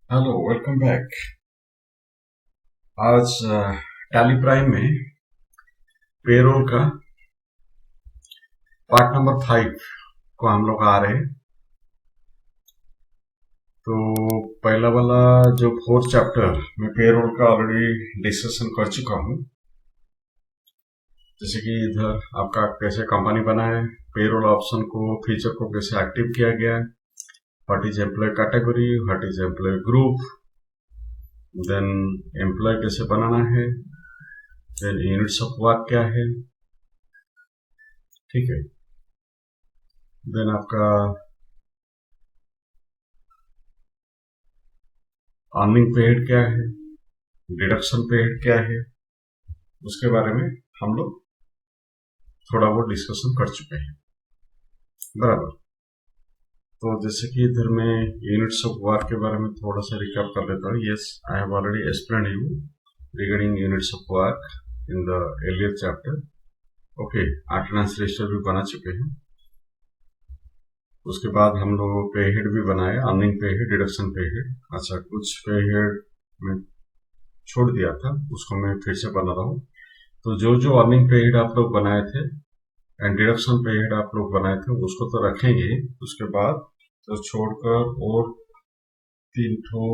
Hello, welcome back. आज tally prime में payroll का पार्ट नंबर 5 को हम लोग आ रहे हैं। तो पहला वाला जो 4th चैप्टर में पेरोल का ऑलरेडी डिस्कशन कर चुका हूँ। जैसे कि इधर आपका कैसे कंपनी बना है, पेरोल ऑप्शन को फीचर को कैसे एक्टिव किया गया है, what is employee category, what is employee group, then employee कैसे बनाना है, देन यूनिट्स ऑफ वर्क क्या है, ठीक है। देन आपका अर्निंग पेड क्या है, डिडक्शन पेड क्या है, उसके बारे में हम लोग थोड़ा बहुत डिस्कशन कर चुके हैं, बराबर। तो जैसे कि इधर मैं यूनिट्स ऑफ वर्क के बारे में थोड़ा सा रिकैप कर लेता हूँ। Yes, I have already explained you regarding units of work in the earlier chapter. Okay, attendance register भी बना चुके हैं। उसके बाद हम लोग पे हेड भी बनाए, अर्निंग पे हेड, डिडक्शन पे हेड। अच्छा, कुछ पे हेड में छोड़ दिया था, उसको मैं फिर से बना रहा हूँ। तो जो जो अर्निंग पे हेड आप लोग बनाए थे एंड डिडक्शन पे हेड आप लोग बनाए थे उसको तो रखेंगे। उसके बाद तो छोड़कर और 3 ठो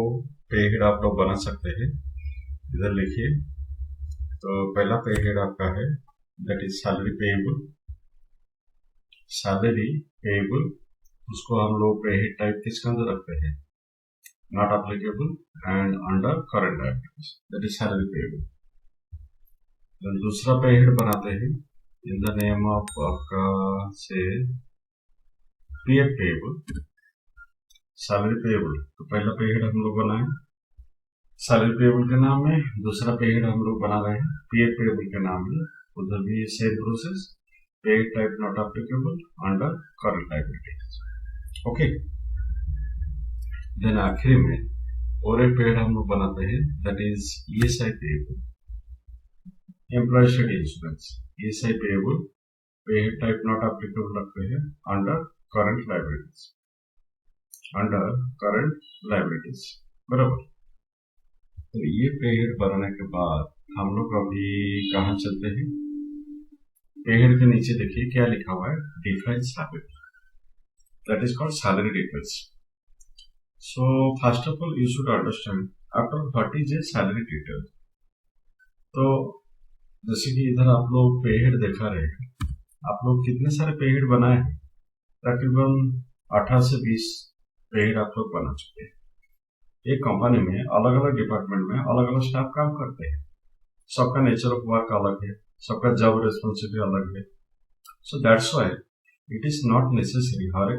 पे हेड आप लोग बना सकते हैं। इधर लिखिए। तो पहला पे हेड आपका है that is salary payable. Salary payable, उसको हम लोग पे हेड टाइप किसके अंदर रखते हैं, not applicable and under current liabilities, that is salary payable. Then दूसरा पे हेड बनाते हैं इन द नेम ऑफ आपका से पीएफ पेएबल, सैलरी पेएबल। तो पहला पे हेड हम लोग बनाए सैलरी पेएबल के नाम में, दूसरा पे हेड हम लोग बना रहे हैं पीएफ पेएबल के नाम में। उधर भी same process, pay type not applicable under current liabilities. Okay, then आखिरी में और एक पेड हम लोग बनाते हैं that is ESI payable, employee state insurance. ESI payable pay type not applicable रखते हैं under current liabilities, under current liabilities, बराबर। तो ये पेड बनाने के बाद हम लोग अभी कहाँ चलते हैं। पेड के नीचे देखिए क्या लिखा हुआ है, difference salary, that is called salary difference. So first of all, you should understand after what is a salary detail। तो जैसे कि इधर आप लोग पे हेड दिखा रहे हैं, आप लोग कितने सारे पे हेड बनाए हैं, तकरीबन 18 से 20 पे हेड आप लोग बना चुके हैं। एक कंपनी में अलग अलग डिपार्टमेंट में अलग अलग स्टाफ काम करते हैं, सबका नेचर ऑफ वर्क अलग है, सबका जॉब रेस्पॉन्सिबिलिटी अलग है। So that's why it is not necessary हर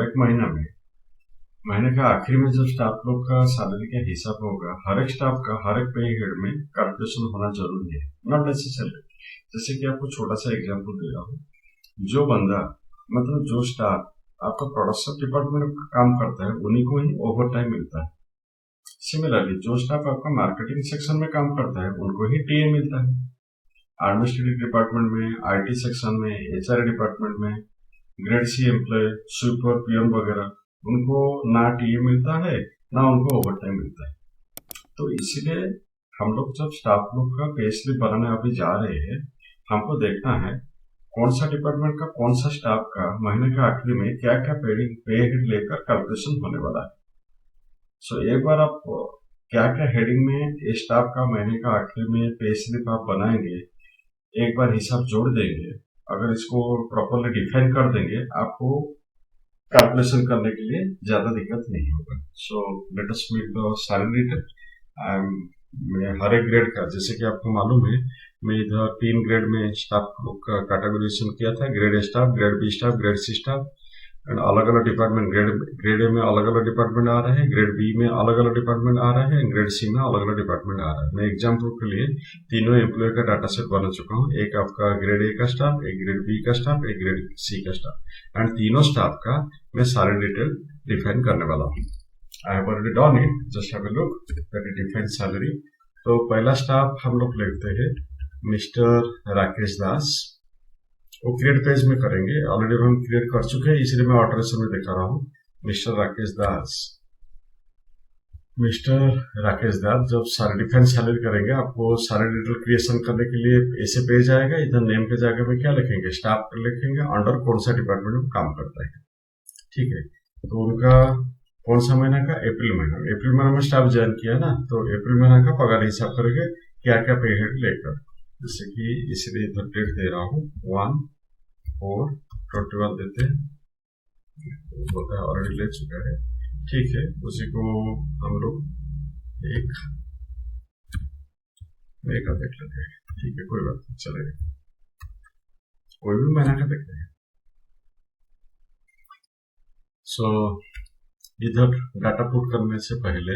एक महीना में महीने का आखिर में जब स्टाफ लोग का सैलरी का हिसाब होगा, हर एक स्टाफ का हर एक पे हेड में कैलकुलेशन होना जरूरी है, नॉट नेसेसरी। जैसे कि आपको छोटा सा एग्जांपल दे रहा हूँ, जो बंदा मतलब जो स्टाफ आपका प्रोडक्शन डिपार्टमेंट में काम करता है उन्हीं को ही ओवर टाइम मिलता है। सिमिलरली जो स्टाफ आपका मार्केटिंग सेक्शन में काम करता है उनको ही टीए मिलता है। एडमिनिस्ट्रेटिव डिपार्टमेंट में, आईटी सेक्शन में, एचआर डिपार्टमेंट में, grade C employee, super PM वगैरह, उनको ना टीए मिलता है ना उनको ओवर टाइम मिलता है। तो इसलिए हम लोग जब स्टाफ लोग का पे स्लिप बनाने अभी जा रहे हैं, हमको देखना है कौन सा डिपार्टमेंट का कौन सा स्टाफ का महीने के आखिरी में क्या क्या पे हेड लेकर कैलकुलेशन होने वाला है। सो एक बार आप क्या क्या हेडिंग में स्टाफ का महीने का आखिरी में पे स्लिप आप बनाएंगे, एक बार हिसाब जोड़ देंगे, अगर इसको प्रॉपरली डिफाइन कर देंगे, आपको कैलकुलेशन करने के लिए ज्यादा दिक्कत नहीं होगा। सो let us make the salary मैं हर एक ग्रेड का, जैसे कि आपको मालूम है मैं इधर 3 ग्रेड में स्टाफ का कैटेगराइजेशन किया था, grade A staff, grade B staff, grade C staff and अलग अलग डिपार्टमेंट। ग्रेड ए में अलग अलग डिपार्टमेंट आ रहे हैं, ग्रेड बी में अलग अलग डिपार्टमेंट आ रहे हैं, ग्रेड सी में अलग अलग डिपार्टमेंट आ रहा है। मैं एग्जाम्पल के लिए तीनों एम्प्लॉय का डाटा सेट बना चुका हूँ, एक आपका ग्रेड ए का स्टाफ, एक ग्रेड बी का स्टाफ, एक ग्रेड सी का स्टाफ एंड तीनों स्टाफ का मैं सारे डिटेल डिफाइन करने वाला हूँ। I have already done it, just have a look that is define salary. तो पहला स्टाफ हम लोग लिखते हैं मिस्टर राकेश दास, वो क्रिएट पेज में करेंगे, ऑलरेडी हम क्रिएट कर चुके हैं इसलिए मैं ऑल्टरेशन में दिखा रहा हूँ। मिस्टर राकेश दास, मिस्टर राकेश दास, जब सारे डिफेंस सैलरी करेंगे आपको सारे डिटेल क्रिएशन करने के लिए ऐसे पेज आएगा। इधर नेम के जगह में क्या लिखेंगे, स्टाफ लिखेंगे, अंडर कौन सा डिपार्टमेंट में काम करता है। ठीक है, तो उनका कौन सा महीना का, अप्रैल महीना में स्टाफ ज्वाइन किया ना, तो अप्रैल महीना का पगार हिसाब करेंगे क्या क्या पे हेड लेकर। जैसे कि इसलिए इधर डेट दे रहा हूँ 1/4/21 देते हैं, होता है ऑलरेडी ले चुका है। ठीक है, उसी को हम लोग एक का देख लेते हैं। ठीक है, कोई बात नहीं, चलेगा, कोई भी महीना का देखते हैं। सो इधर डाटा पुट करने से पहले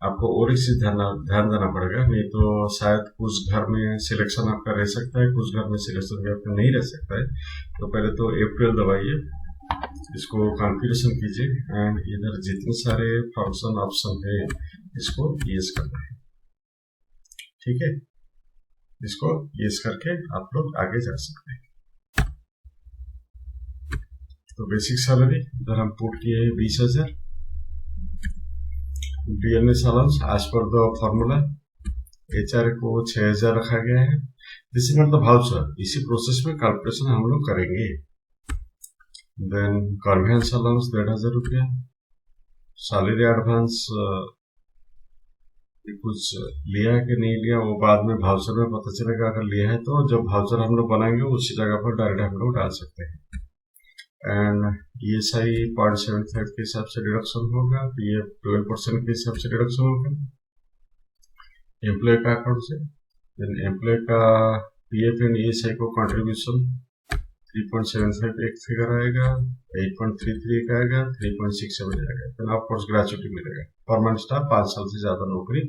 आपको और एक चीज ध्यान देना पड़ेगा, नहीं तो शायद कुछ घर में सिलेक्शन आपका रह सकता है, कुछ घर में सिलेक्शन भी आपका नहीं रह सकता है। तो पहले तो F12 दबाइए, इसको कॉन्फ़िगरेशन कीजिए एंड इधर जितने सारे फंक्शन ऑप्शन है इसको यस करना है। ठीक है, इसको यस करके आप लोग आगे जा सकते हैं। तो बेसिक सैलरी इधर हम पुट किए हैं 20,000। DNS allowance as per the formula HR को 6,000 रखा गया है। This is not the voucher, इसी प्रोसेस में कैलकुलेशन हम लोग करेंगे। देन कन्वेंस अलाउंस 1,500 रुपया। सैलरी एडवांस कुछ लिया है कि नहीं लिया वो बाद में वाउचर में पता चलेगा। अगर लिया है तो जब वाउचर हम लोग बनाएंगे उसी जगह पर डायरेक्ट हम लोग डाल सकते हैं। एंड ESI 0.75 के हिसाब से डिडक्शन होगा, PF 12% के हिसाब से डिडक्शन होगा एम्प्लॉय का अकाउंट से। देन एम्प्लॉय का PF एंड ESI को कंट्रीब्यूशन 3.75 एक फिगर आएगा, 8.33 का आएगा, 3.67 आएगा। देन ऑफकोर्स ग्रेचुटी मिलेगा। परमानेंट स्टाफ 5 साल से ज्यादा नौकरी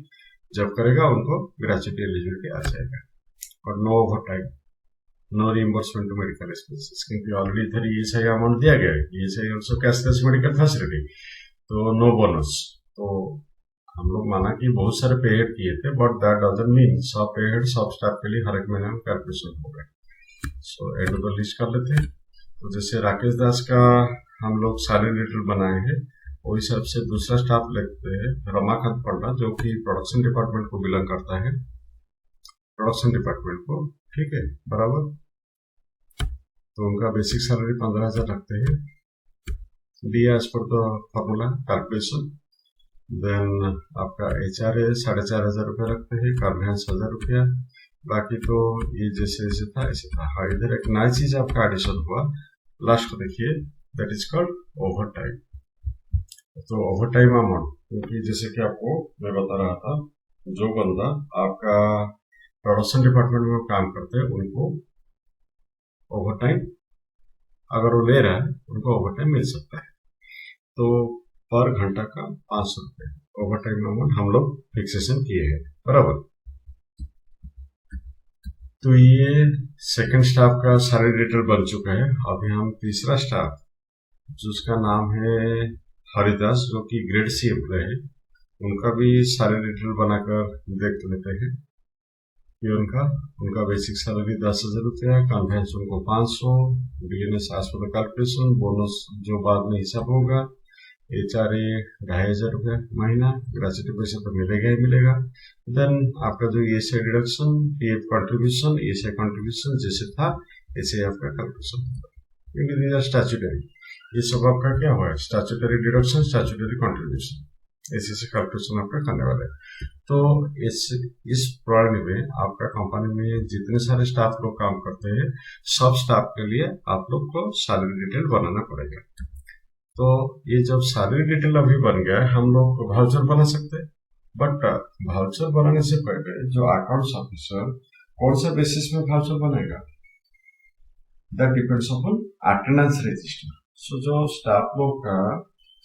जब करेगा उनको ग्रेचुटी एलिजिबिलिटी आ जाएगा। और no overtime, no reimbursement to medical expenses, क्योंकि ऑलरेडी इधर ESI अमाउंट दिया गया है। ESI also cashless medical facility, तो नो बोनस। तो हम लोग माना कि बहुत सारे पे हेड किए थे, बट दैट डजंट मीन सब पे हेड सब स्टाफ के लिए हर एक महीने में कैलकुलेशन होगा। सो एंड पर लिस्ट कर लेते हैं। तो जैसे राकेश दास का हम लोग सारे डिटेल बनाए हैं, वही हिसाब से दूसरा स्टाफ लिखते हैं रमाकांत पंडा, जो कि प्रोडक्शन डिपार्टमेंट को बिलोंग करता है, प्रोडक्शन डिपार्टमेंट को। ठीक है, बराबर। तो उनका बेसिक सैलरी 15,000 रखते हैं, D as per the formula calculation. Then आपका HR है 4,500 रुपया रखते हैं, कन्वेंस 1,000 रुपया। बाकी तो ये जैसे जैसे था ऐसे था। हाँ, इधर एक नया चीज आपका एडिशन हुआ, लास्ट को देखिए, that is called over time. तो ओवर टाइम अमाउंट, क्योंकि जैसे कि आपको मैं बता रहा था, जो बंदा आपका प्रोडक्शन डिपार्टमेंट में काम करते हैं उनको ओवर टाइम अगर वो ले रहा है उनको ओवर टाइम मिल सकता है। तो पर घंटा का 500 रुपये ओवर टाइम अमाउंट हम लोग फिक्सेशन किए हैं, बराबर। तो ये सेकंड स्टाफ का सारे डिटेल बन चुका है। अभी हम तीसरा स्टाफ जिसका नाम है हरिदास, जो कि ग्रेड C एम्प्लॉय है, उनका भी सारे डिटेल बनाकर देख लेते हैं कि उनका बेसिक सैलरी 10,000 रुपया, कन्वेंस उनको 500, DNS हॉस्पिटल कैलकुलेशन, बोनस जो बाद में हिसाब होगा, HR 2,500 रुपया महीना, ग्रेचुटी पैसे तो मिलेगा ही मिलेगा। देन आपका जो ESI deduction, PF contribution, ESI contribution जैसे था ऐसे आपका कैलकुलेशन होगा, क्योंकि स्टैट्यूटरी ये सब आपका क्या हुआ है, स्टैट्यूटरी डिडक्शन, स्टैट्यूटरी कंट्रीब्यूशन, ऐसे कैलकुलेशन आपका करने वाले हैं। तो इस प्रणाली में आपका कंपनी में जितने सारे स्टाफ लोग काम करते हैं, सब स्टाफ के लिए आप लोग को सैलरी डिटेल बनाना पड़ेगा। तो ये जब सैलरी डिटेल अभी बन गया है, हम लोग वाउचर बना सकते हैं। बट वाउचर बनाने से पहले जो अकाउंट्स ऑफिसर कौन सा बेसिस में वाउचर बनेगा, that depends upon attendance register. So जो स्टाफ लोग का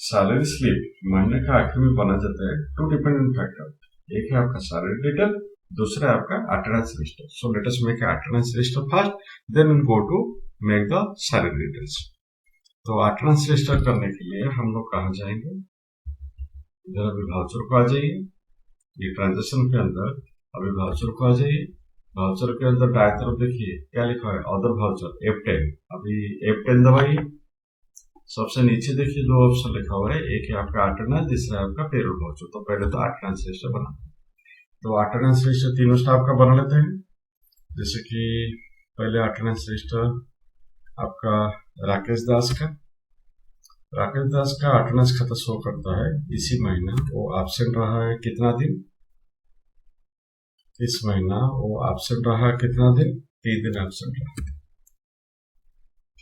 सैलरी स्लिप महीने का आखिर में बना जाता है, टू डिपेंडेंट फैक्टर, एक है आपका सैलरी डिटेल, दूसरा है आपका attendance register. So let us make attendance register first, then go to make the salary details. तो अटेंडेंस रजिस्टर करने के लिए हम लोग कहाँ जाएंगे, इधर अभी वाउचर को आ जाइए, ये ट्रांजेक्शन के अंदर अभी वाउचर को आ जाइए। वाउचर के अंदर दाएं तरफ देखिए क्या लिखा है, अदर वाउचर F10, अभी F10 दबाइए, सबसे नीचे देखिए दो ऑप्शन लिखा हुआ है, एक है आपका अटेंडेंस, दूसरा है आपका पेरोल वाउचर। तो पहले तो अटेंडेंस रजिस्टर बना, तो अटेंडेंस रजिस्टर तीनों स्टाफ का बना लेते हैं। जैसे कि पहले अटेंडेंस रजिस्टर आपका राकेश दास का अटेंडेंस खाता शो करता है इसी महीना वो एब्सेंट रहा है कितना दिन, इस महीना वो एब्सेंट रहा कितना दिन, 3 दिन एब्सेंट रहा।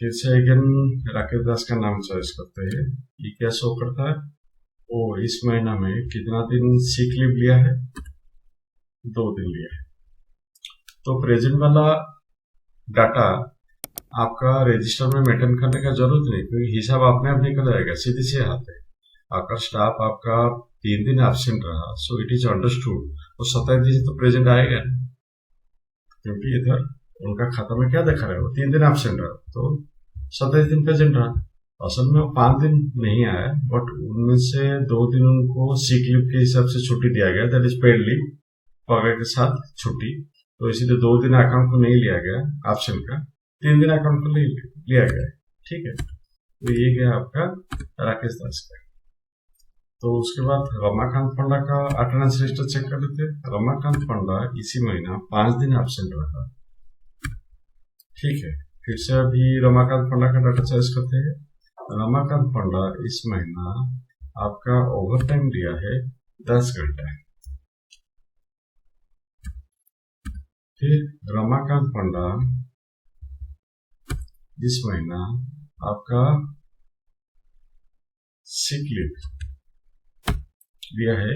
फिर से अगेन राकेश दास का नाम चॉइस करते हैं, ये क्या शो करता है, वो इस महीना में कितना दिन सिक लीव लिया है, 2 दिन लिया है। तो प्रेजेंट वाला डाटा आपका रजिस्टर में मेंटेन करने का जरूरत नहीं, क्योंकि हिसाब अपने आप निकल जाएगा, सीधे से हाथ है। अगर स्टाफ आपका 3 दिन एब्सेंट रहा, सो इट इज अंडरस्टूड वो 27 दिन तो प्रेजेंट आएगा, क्योंकि इधर उनका खाता में क्या दिखा रहा है, वो 3 दिन एब्सेंट रहा तो 27 दिन प्रेजेंट रहा। असल में वो 5 दिन नहीं आया, बट उनमें से 2 दिन उनको सिक लीव के हिसाब से छुट्टी दिया गया, दैट इज पेड लीव, पगार के साथ छुट्टी। तो इसीलिए 2 दिन अकाउंट को नहीं लिया गया एब्सेंट का, 3 दिन अकाउंट को लिया गया। ठीक है, तो ये गया आपका राकेश दास का। तो उसके बाद रमाकांत पंडा का अटेंडेंस रजिस्टर चेक कर लेते हैं। रमाकांत पंडा इसी महीना 5 दिन एब्सेंट रहा। ठीक है, फिर से अभी रमाकांत पंडा का डाटा चॉइस करते हैं। रमाकांत पंडा इस महीना आपका ओवर टाइम दिया है 10 घंटा। फिर रमाकांत पंडा इस महीना आपका सिक लीव दिया है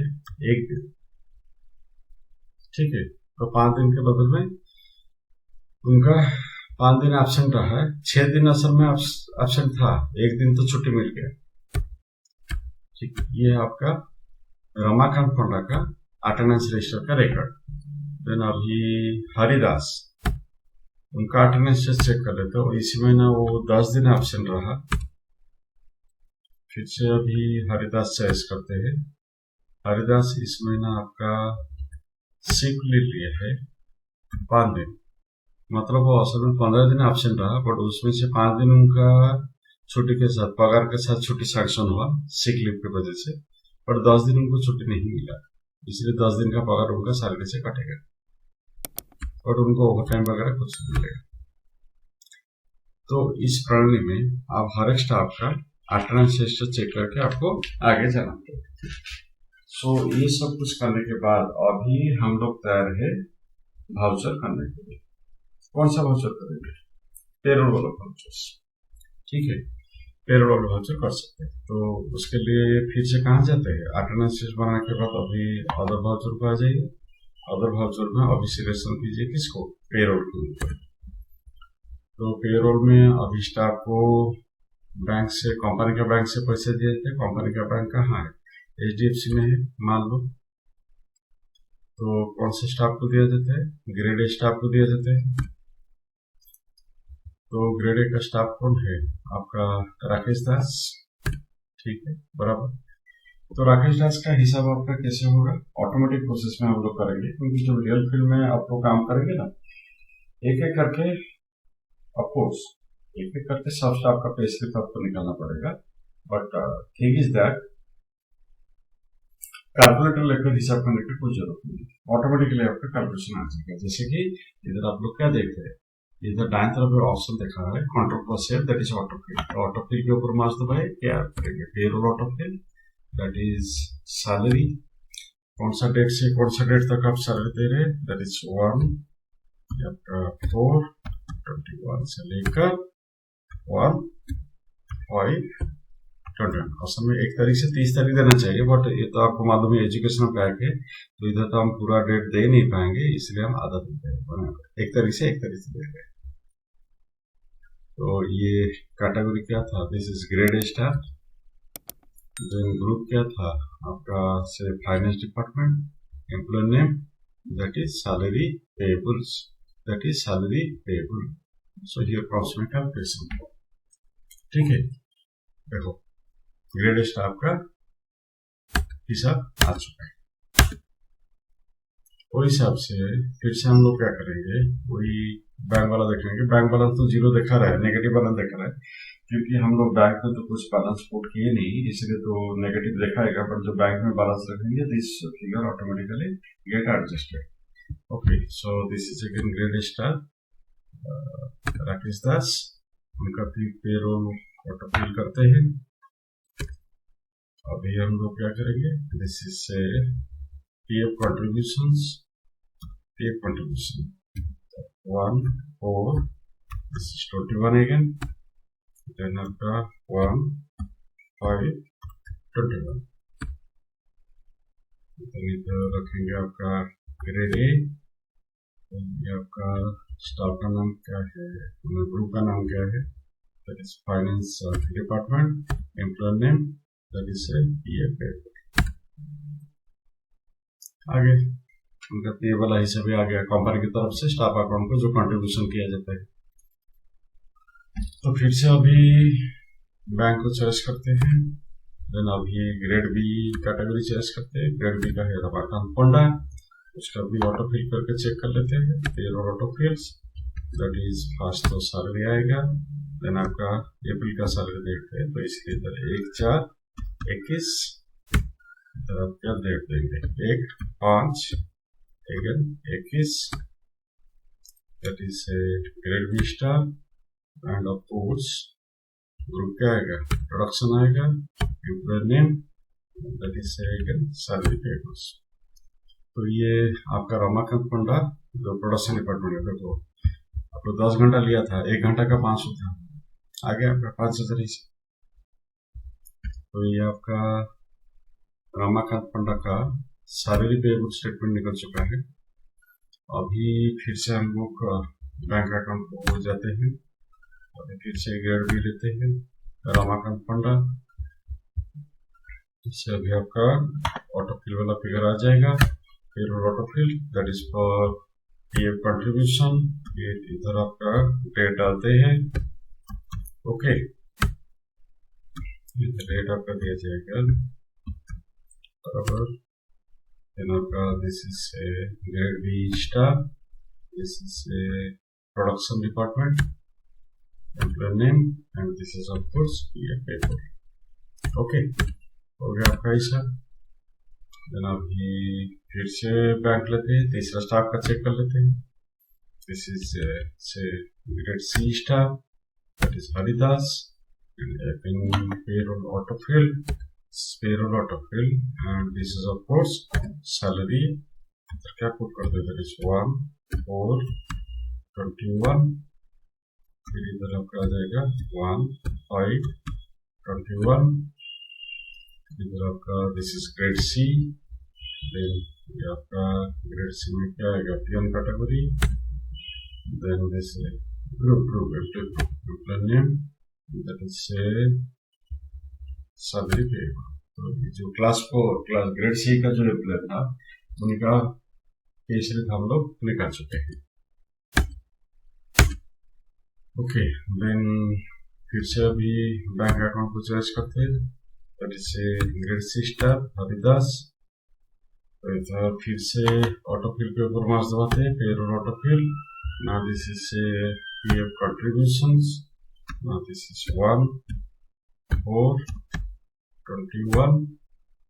1 दिन। ठीक है, तो 5 दिन के बदल में उनका 5 दिन एब्सेंट रहा है, 6 दिन असल में एब्सेंट था, 1 दिन तो छुट्टी मिल गया। ठीक, ये है आपका रमाकांत पंडा का अटेंडेंस रजिस्टर का रिकॉर्ड। देन अभी हरिदास, उनका अटेंडेंस चेक कर लेते हैं। इसी महीना वो 10 दिन एब्सेंट रहा। फिर से अभी हरिदास चॉइस करते हैं। हरिदास इस महीना आपका सिक लीव लिया है 5 दिन, मतलब वो असल में 15 दिन एब्सेंट रहा, बट उसमें से 5 दिन उनका छुट्टी के साथ, पगार के साथ छुट्टी सैंक्शन हुआ सिक लीव की वजह से, पर 10 दिन उनको छुट्टी नहीं मिला, इसलिए 10 दिन का पगार उनका सैलरी से कटेगा और उनको ओवर टाइम वगैरह कुछ नहीं मिलेगा। तो इस प्रणाली में आप हर एक स्टाफ का अटेंडेंस रजिस्टर चेक करके आपको आगे जाना पड़ेगा। सो ये सब कुछ करने के बाद अभी हम लोग तैयार है वाउचर करने के लिए। कौन सा वाउचर करेंगे? पेरोल वाला वाउचर। ठीक है, पेरोल वाला वाउचर कर सकते हैं। तो उसके लिए फिर से कहाँ जाते हैं, अटेंडेंस रजिस्टर बनाने के बाद अभी अदर वाउचर को आ जाइए। अदर वाउचर में अभी सिलेक्शन कीजिए किसको, पेरोल के ऊपर। तो पेरोल में अभी स्टाफ को बैंक से, कंपनी का बैंक से पैसे दिए थे, कंपनी का बैंक कहाँ है, HDFC में है मान लो। तो कौन से स्टाफ को दिया जाता है, ग्रेड ए स्टाफ को दिया जाता है। तो ग्रेड ए का स्टाफ कौन है आपका, राकेश दास। ठीक है, बराबर। तो राकेश दास का हिसाब आपका कैसे होगा, ऑटोमेटिक प्रोसेस में हम लोग करेंगे, क्योंकि जो रियल फील्ड में आप लोग काम करेंगे ना, एक एक करके, ऑफकोर्स एक एक करके सब स्टाफ का पे स्लिप आपको निकालना पड़ेगा। But thing is that calculator लेकर हिसाब करने की कोई जरूरत नहीं, ऑटोमेटिकली आपका कैलकुलेशन आ जाएगा। जैसे कि इधर आप लोग क्या देख रहे हैं, इधर दाएं तरफ ऑप्शन देखा है control plus save, that is autofill. Autofill के ऊपर मार्च दबाए, क्या करेंगे, payroll autofill, that is salary, कौन सा डेट से कौन सा डेट तक आप सैलरी दे रहे हैं, दैट इज 1 आपका 4/21 से लेकर 1/5/21। असल में 1 तारीख से 30 तारीख देना चाहिए, बट ये तो आपको मालूम है एजुकेशन पैक है, तो इधर तो हम पूरा डेट दे नहीं पाएंगे, इसलिए हम आधा देते हैं, 1 तारीख से 1 तारीख से दे रहे हैं। तो ये कैटेगरी क्या था, this is grade staff. Then group क्या था आपका, से finance department, employee name that is salary payables, that is salary payable. So here cost में कैलकुलेशन। ठीक है, देखो ग्रेड स्टाफ का हिसाब आ चुका है। वो हिसाब से फिर से हम लोग क्या करेंगे, वही बैंक वाला देखेंगे, बैंक बैलेंस तो जीरो दिखा रहा है, नेगेटिव बैलेंस दिखा रहा है, क्योंकि हम लोग बैंक में तो कुछ बैलेंस पुट किए नहीं, इसलिए तो नेगेटिव दिखाएगा, पर जो बैंक में बैलेंस रखेंगे this figure automatically get adjusted. Okay, so this is again grade star Rakesh Das, उनका पेरोल ऑटो फिल करते हैं। अभी हम लोग क्या करेंगे, this is PF contributions, PF contribution 1 4, this is 21 again, then आपका 1 5 21, then इधर रखेंगे आपका ग्रेड ए, ये आपका स्टाफ का नाम क्या है, ग्रुप का नाम क्या है, that is finance department, employee name that is PF. आगे उनका पे वाला हिसाब आ गया कंपनी की तरफ से स्टाफ अकाउंट को जो कंट्रीब्यूशन किया जाता है। तो फिर से अभी बैंक को चॉइस करते हैं, देन अभी ग्रेड बी कैटेगरी चॉइस करते हैं। ग्रेड बी का है रमाकांत पंडा, उसका भी ऑटो फिल करके चेक कर लेते हैं। Payroll auto fills that is first तो सैलरी आएगा, देन आपका अप्रैल का सैलरी देखते हैं, तो इसलिए इधर 1/4/21, इधर आप क्या डेट देंगे 1/5/21, that is grade B star, and of course group क्या आएगा, प्रोडक्शन आएगा, employee name that is salary payables. तो ये आपका रमाकांत पंडा जो प्रोडक्शन डिपार्टमेंट है, देखो आपको 10 घंटा लिया था, 1 घंटा का 500 था, आगे आपका 5,000 ही। तो ये आपका रमाकांत पंडा का सैलरी पेबल स्टेटमेंट निकल चुका है। अभी फिर से हम लोग बैंक अकाउंट को जाते हैं, अभी फिर से ग्रेड बी लेते हैं रमाकांत पंडा, इससे अभी आपका ऑटो फिल वाला फिगर आ जाएगा, payroll auto fill that is for PF contribution, ये इधर आपका डेट डालते हैं। ओके, डेट आपका दिया जाएगा बराबर, then आपका this is grade B star, this is production department, employee name, and this is of course PF paper. Okay, हो गया आपका हिसाब। देन अभी फिर से बैंक लेते हैं, तीसरा स्टाफ का चेक कर लेते हैं। This is grade C star that is Haridas, and payroll auto fill, payroll auto fill, and this is of course salary, तो क्या पुट कर देते हैं 1/4/21, फिर इधर आपका आ जाएगा 1/5/21, इधर आपका this is grade C, then ये आपका ग्रेड सी में क्या आएगा PM category, then this group employee name that is salary pay. तो जो क्लास ग्रेड सी का जो एम्प्लॉय था उनका पे स्लिप हम लोग निकाल चुके हैं। ओके, देन फिर से अभी बैंक अकाउंट को चॉइस करते हैं, that is grade C star Haridas, तो इधर फिर से ऑटो फिल के ऊपर मार्क्स दबाते हैं, payroll auto fill, now this is PF contributions, now this is 1/4/21,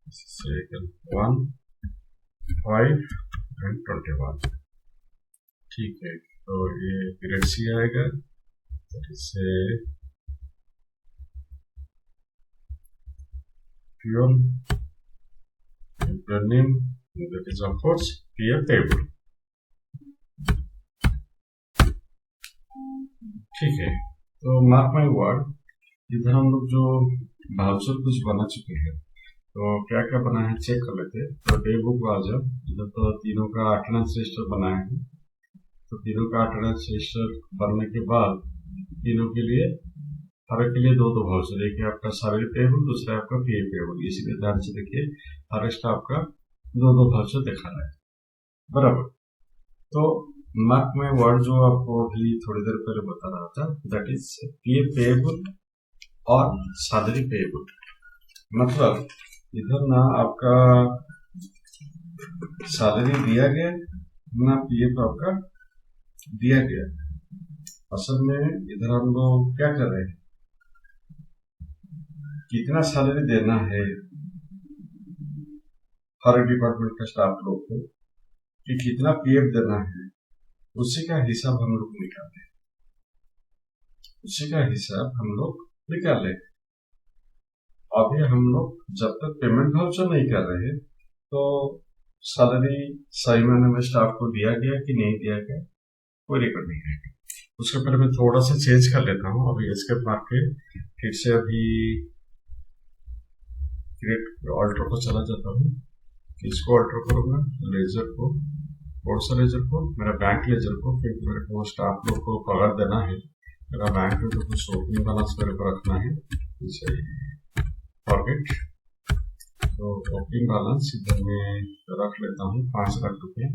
this is 1/5/21, ठीक है। तो ये ग्रेड सी आएगा, that is fuel, employee name that is of course PF payable. ठीक है, तो मार्क माय वर्ड, इधर हम लोग जो वाउचर कुछ बना चुके हैं, तो क्या क्या बना है चेक कर लेते हैं। तो डे बुक वाउचर, इधर तो तीनों का अटेंडेंस रजिस्टर बनाए हैं, तो तीनों का अटेंडेंस रजिस्टर बनने के बाद तीनों के लिए हर एक के लिए 2-2 वाउचर, एक है आपका सैलरी पेबल, दूसरा आपका पीएफ पेबल, इसीलिए ध्यान से देखिए हर स्टाफ का 2-2 वाउचर दिखा रहा है बराबर। तो मार्क में वर्ड जो आपको अभी थोड़ी देर पहले बता रहा था, दैट इज पीएफ पेबल और सैलरी पेबल, मतलब इधर ना आपका सैलरी दिया गया ना पीएफ आपका दिया गया, असल में इधर हम लोग क्या कर रहे हैं, कितना सैलरी देना है हर डिपार्टमेंट का स्टाफ लोग को, कि कितना पीएफ देना है, उसी का हिसाब हम लोग निकाले, उसी का हिसाब हम लोग निकाले। अभी हम लोग जब तक पेमेंट वाउचर नहीं कर रहे तो सैलरी सही मायने में स्टाफ को दिया गया कि नहीं दिया गया कोई रिकॉर्ड नहीं है। उसके पहले मैं थोड़ा सा चेंज कर लेता हूँ। अभी इसके मार के फिर से अभी क्रिएट ऑल्टर को चला जाता हूँ। इसको ऑल्टर करूंगा, लेजर को, कौन सा लेजर को, मेरा बैंक लेजर को, क्योंकि मेरे को स्टाफ लोग को पगार देना है। मेरा बैंक में तो कुछ ओपनिंग बैलेंस मेरे को रखना है, इसे फॉरगेट। तो ओपनिंग बैलेंस इधर में रख लेता हूँ 5 लाख रुपये,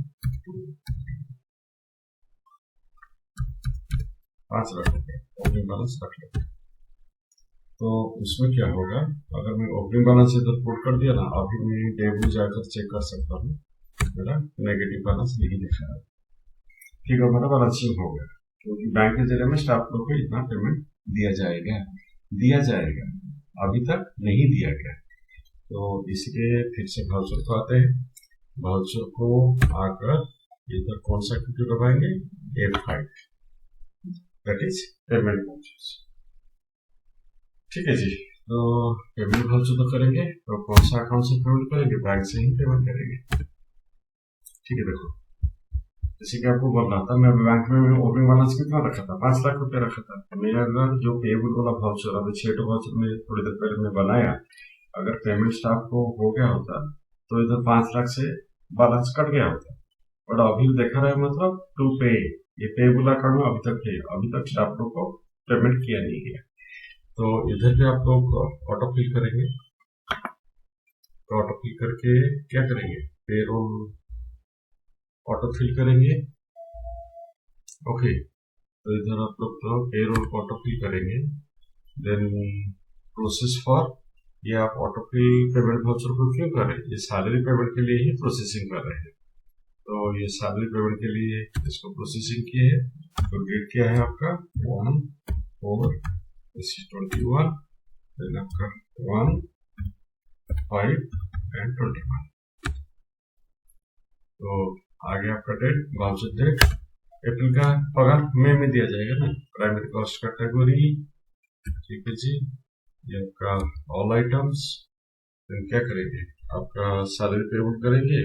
5 लाख रुपये ओपनिंग बैलेंस रख लेता हूँ। तो उसमें क्या होगा, अगर मैं ओपनिंग बैलेंस इधर पुट कर दिया ना, अभी मैं डेब्यू जाकर चेक कर सकता हूँ, मेरा नेगेटिव बैलेंस नहीं दिखा है। ठीक है, मेरा बैलेंसिंग हो गया, क्योंकि बैंक के जरिए में स्टाफ लोग को इतना पेमेंट दिया जाएगा, अभी तक नहीं दिया गया। तो इसलिए फिर से भाउचर को आते हैं, भाउचर को आकर इधर कौन सा क्यू दबाएंगे, F5, that is payment vouchers. ठीक है जी, तो पेमेंट वाउचर तो करेंगे, तो कौन सा अकाउंट से पेमेंट करेंगे, बैंक से ही पेमेंट करेंगे। ठीक है, देखो जैसे कि आपको बोल रहा था, मैं बैंक में ओपनिंग बैलेंस कितना रखा था, 5 लाख रुपए रखा था। मेरा अगर जो पेबल वाला वाउचर, अभी 6 वाउचर में थोड़ी देर पहले मैं बनाया, अगर पेमेंट स्टाफ को हो गया होता तो इधर 5 लाख से बैलेंस कट गया होता, और अभी देखा रहा है मतलब टू पे, ये पेबल अकाउंट में अभी तक है, अभी तक स्टाफ लोग को पेमेंट किया नहीं गया। तो इधर भी आप लोग ऑटो फिल करेंगे, तो ऑटो फिल करके क्या करेंगे, पेरोल ऑटो फिल करेंगे। ओके, तो इधर आप लोग तो पेरोल ऑटो फिल करेंगे, देन प्रोसेस फॉर, ये आप ऑटो फिल पेमेंट वाउचर को क्यों कर रहे हैं, ये सैलरी पेमेंट के लिए ही प्रोसेसिंग कर रहे हैं। तो ये सैलरी पेमेंट के लिए इसको प्रोसेसिंग किए है, तो डेट क्या है आपका 1/4/21, देन आपका 1/5/21। तो आगे आपका डेट, वाउचर डेट, अप्रैल का पगार मई में दिया जाएगा ना, प्राइमरी कॉस्ट कैटेगरी। ठीक है जी, ये आपका ऑल आइटम्स। देन क्या करेंगे, आपका सैलरी पेबल करेंगे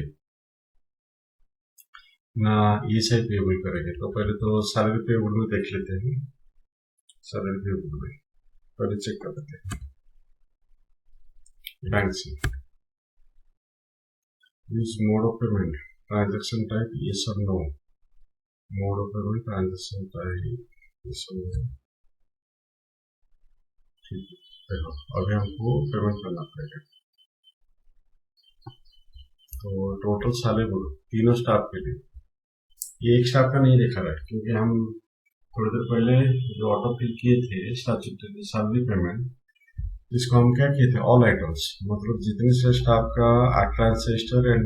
ना ESI पेबल करेंगे। तो पहले तो सैलरी पेबल में देख लेते हैं, सैलरी पेबल में पहले चेक कर लेते हैं बैंक से। Use mode of payment, transaction type yes और no, mode of payment transaction type yes और नो। ठीक है, देखो अभी हमको पेमेंट करना पड़ेगा। तो टोटल सैलरी बोलो तीनों स्टाफ के लिए, ये एक स्टाफ का नहीं देखा रहा है, क्योंकि हम थोड़ी देर पहले जो ऑटो फिल किए थे स्टैट्यूटरी सैलरी पेमेंट, इसको हम क्या किए थे, ऑल आइटम्स, मतलब जितने से स्टाफ का ट्रांसेस्टर एंड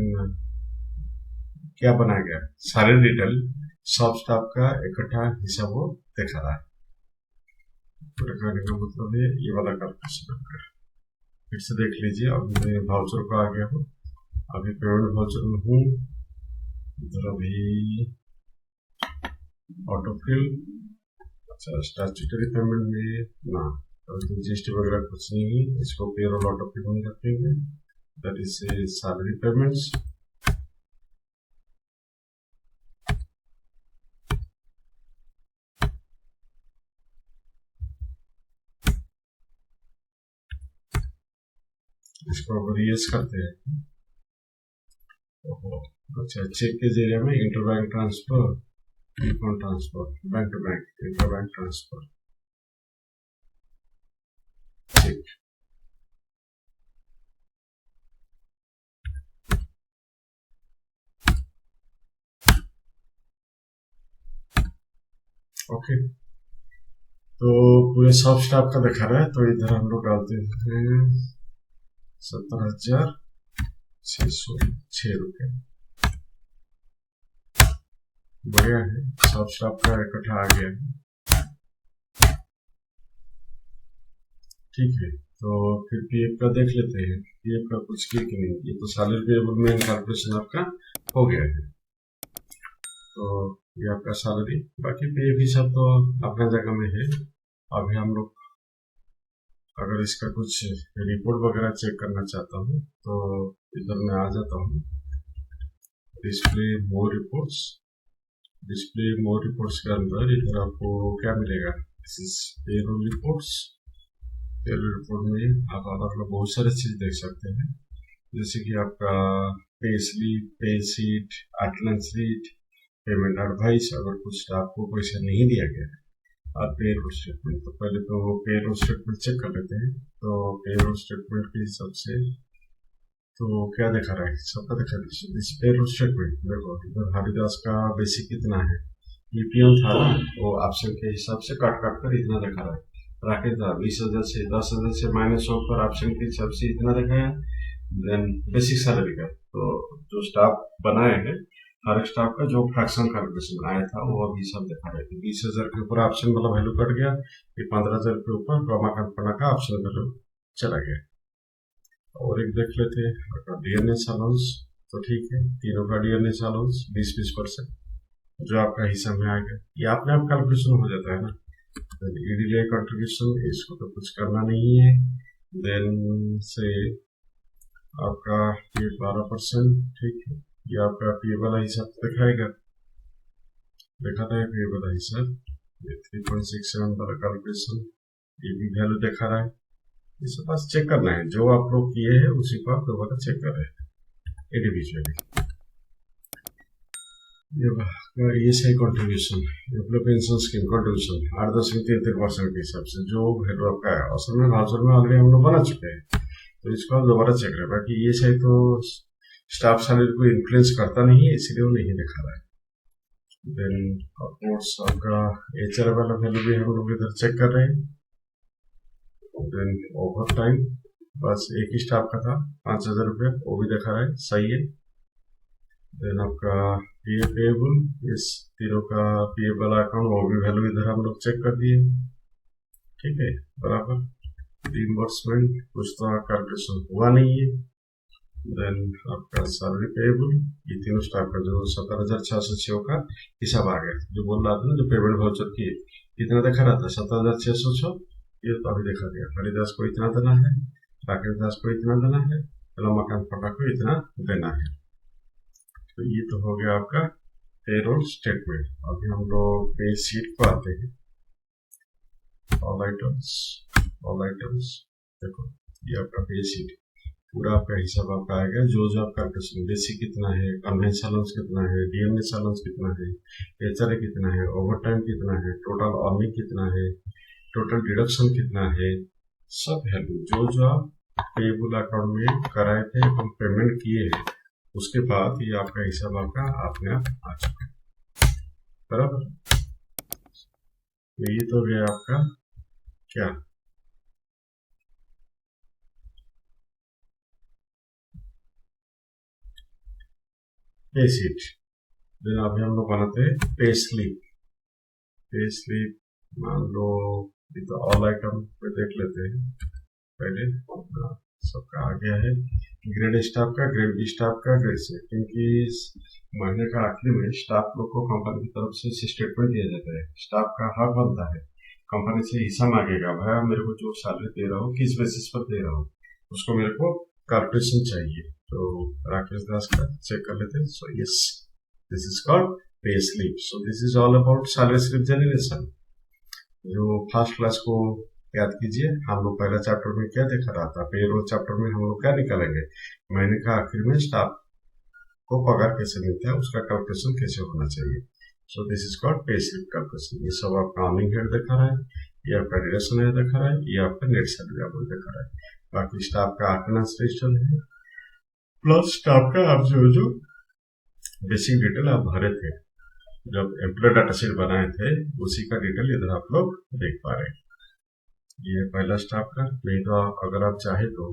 क्या बनाया गया, सारे डिटेल सब स्टाफ का इकट्ठा हिसाब वो देखा रहा है। तो दिखाने का मतलब है ये वाला कैलकुलेशन कर, फिर से देख लीजिए। अब मैं वाउचर को आ गया हूँ, अभी पेमेंट वाउचर में हूँ, इधर अभी ऑटो फिल, अच्छा स्टैट्यूटरी पेमेंट में ना, तो जीएसटी वगैरह कुछ नहीं है, इसको पेरोल ऑटो फिल में रखेंगे, दैट इज सैलरी पेमेंट्स। इसको अगर यस करते हैं, अच्छा चेक के जरिए में interbank transfer, refund transfer, bank to bank, interbank transfer, check. Okay, तो पूरे सब स्टाफ का दिखा रहा है, तो इधर हम लोग डालते हैं 17,606 रुपये। बढ़िया है, सब स्टाफ का इकट्ठा आ गया है। ठीक है, तो फिर पीएफ का देख लेते हैं। पीएफ का कुछ की नहीं, ये तो सैलरी पेएबल में कैलकुलेशन आपका हो गया है। तो ये आपका सैलरी, बाकी पीएफ ही सब तो अपने जगह में है। अभी हम लोग अगर इसका कुछ रिपोर्ट वगैरह चेक करना चाहता हूँ तो इधर मैं आ जाता हूँ, डिस्प्ले मोर रिपोर्ट्स। डिस्प्ले मोर रिपोर्ट्स के अंदर इधर आपको क्या मिलेगा, this is payroll reports. Payroll report में आप मतलब बहुत सारे चीज देख सकते हैं, जैसे कि आपका पे स्लिप, पे sheet, attendance sheet, payment advice, अगर कुछ आपको पैसा नहीं दिया गया है, और पेरोल स्टेटमेंट। तो पहले तो पेरोल स्टेटमेंट चेक कर लेते हैं। तो पेरोल स्टेटमेंट के हिसाब से तो क्या दिखा रहा है, सबका दिखा रहा है पेरोल स्टेटमेंट। देखो इधर हरिदास का बेसिक कितना है, ईपीएम था ना, वो ऑप्शन के हिसाब से काट कर इतना दिखा रहा है। राकेश था 20,000 से 10,000 से माइनस होकर ऑप्शन के हिसाब से इतना दिखाया। देन बेसिक सैलरी का तो जो स्टाफ बनाए हैं, हर स्टाफ का जो फ्रैक्शन कैलकुलेशन आया था वो अभी सब दिखा रहे थे। 20,000 के ऊपर ऑप्शन मतलब वैल्यू कट गया, फिर 15,000 के ऊपर प्रोमा कंपना का ऑप्शन वैल्यू चला गया। और एक देख लेते हैं डीएनएस अलाउंस। तो ठीक है, तीनों का डीएनएस अलाउंस 20-20% जो आपका हिस्सा में आ गया, ये अपने आप कैलकुलेशन हो जाता है ना। ईडीए कंट्रीब्यूशन, इसको तो कुछ करना नहीं है। देन से आपका ये 12%, ठीक है, ये आपका पी वाला हिसाब दिखाएगा, दिखाता है पी वाला हिसाब। ये 3.67 वाला कैलकुलेशन, ये भी वैल्यू दिखा रहा है। इसे बस चेक करना है, जो आप लोग किए हैं उसी को आप दोबारा चेक कर रहे हैं इंडिविजुअली। ये सही कंट्रीब्यूशन, पेंशन स्कीम कंट्रीब्यूशन 8.33% के हिसाब से जो वैल्यू आपका है, असल में भाउचर में ऑलरेडी हम लोग बना चुके हैं, तो इसको आप दोबारा चेक करें। बाकी ये सही तो स्टाफ सैलरी को इन्फ्लुएंस करता नहीं है, इसलिए वो नहीं दिखा रहा है। देन ऑफकोर्स आपका एचआर वाला वैल्यू भी हम लोग इधर चेक कर रहे हैं। देन ओवर टाइम बस एक ही स्टाफ का था 5,000 रुपये, वो भी दिखा रहा है, सही है। देन आपका पीएफ पेएबल, इस तीनों का पीएफ वाला अकाउंट, वो भी वैल्यू इधर हम लोग चेक कर दिए, ठीक है, बराबर। रिइंबर्समेंट कुछ तो कैलकुलेशन हुआ नहीं है। देन आपका सैलरी पेएबल, ये तीनों स्टाफ का जो 17,606 का हिसाब आ गया, जो बोल रहा था ना, जो पेमेंट वाउचर की कितना दिखा रहा था 17,606, ये तो अभी देखा गया। हरिदास को इतना देना है, राकेश दास को इतना देना है, रमाकांत फटा को इतना देना है। तो ये तो हो गया आपका पेरोल स्टेटमेंट। अभी हम लोग पे शीट को आते हैं। ऑल आइटम्स देखो, ये आपका पे शीट, पूरा आपका हिसाब आपका आएगा, जो जो आपका बेसिक कितना है, कन्वेंस अलाउंस कितना है, डीएमएस अलाउंस कितना है, एचआरए कितना है, ओवर टाइम कितना है, टोटल अर्निंग कितना है, टोटल डिडक्शन कितना है, सब वैल्यू जो जो आप पेबल अकाउंट में कराए थे, अपन पेमेंट किए हैं, उसके बाद ये आपका हिसाब आपका अपने आप आ चुका है, बराबर। ये तो गया आपका क्या, पे शीट। देन अभी हम लोग बनाते हैं पे स्लिप। पे स्लिप मान लो ये तो ऑल आइटम पे देख लेते हैं पहले, सबका आ गया है। ग्रेड स्टाफ का, ग्रेड स्टाफ का, ग्रेड से, क्योंकि महीने का आखिरी में स्टाफ लोग को कंपनी की तरफ से स्टेटमेंट दिया जाता है। स्टाफ का हक बनता है कंपनी से हिस्सा मांगेगा, भाई मेरे को जो सैलरी दे रहा हूँ किस बेसिस पर दे रहा हूँ, उसको मेरे को कैलकुलेशन चाहिए। तो राकेश दास का चेक कर लेते हैं। So yes, this is called pay slip. So this is all about salary slip generation. जो फर्स्ट क्लास को याद कीजिए, हम लोग पहला चैप्टर में क्या देखा रहा था, पेरोल चैप्टर में हम लोग क्या निकालेंगे, महीने का आखिर में स्टाफ को पगार कैसे मिलता है, उसका कैलकुलेशन कैसे होना चाहिए। सो this is called pay slip calculation. ये सब आपका अर्निंग हेड दिखा रहा है, ये आपका डिडक्शन हेड दिखा रहा है, ये आपका नेट सैलरी अमाउंट दिखा रहा है। बाकी स्टाफ का अटेंडेंस रजिस्टर है, प्लस स्टाफ का आप जो बेसिक डिटेल आप भरे थे, जब एम्प्लॉय डाटा शीट बनाए थे, उसी का डिटेल इधर आप लोग देख पा रहे हैं। ये पहला स्टाफ का, नहीं तो अगर आप चाहे तो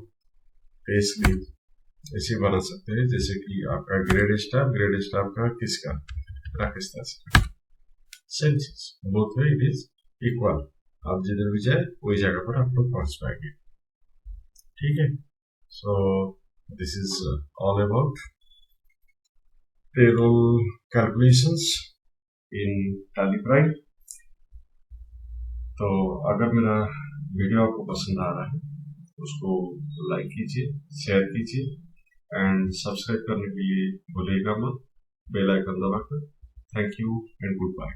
पे स्लिप ऐसे बना सकते हैं, जैसे कि आपका ग्रेड स्टाफ का किसका, राकेश दास का, सेम चीज, both way it is equal. आप जिधर भी जाए वही जगह पर आप लोग पहुंच पाएंगे। ठीक है, सो this is all about payroll calculations in tally prime. तो अगर मेरा वीडियो आपको पसंद आ रहा है उसको लाइक कीजिए, शेयर कीजिए एंड सब्सक्राइब करने के लिए भूलिएगा मत, बेल आइकन दबाकर। Thank you and good bye.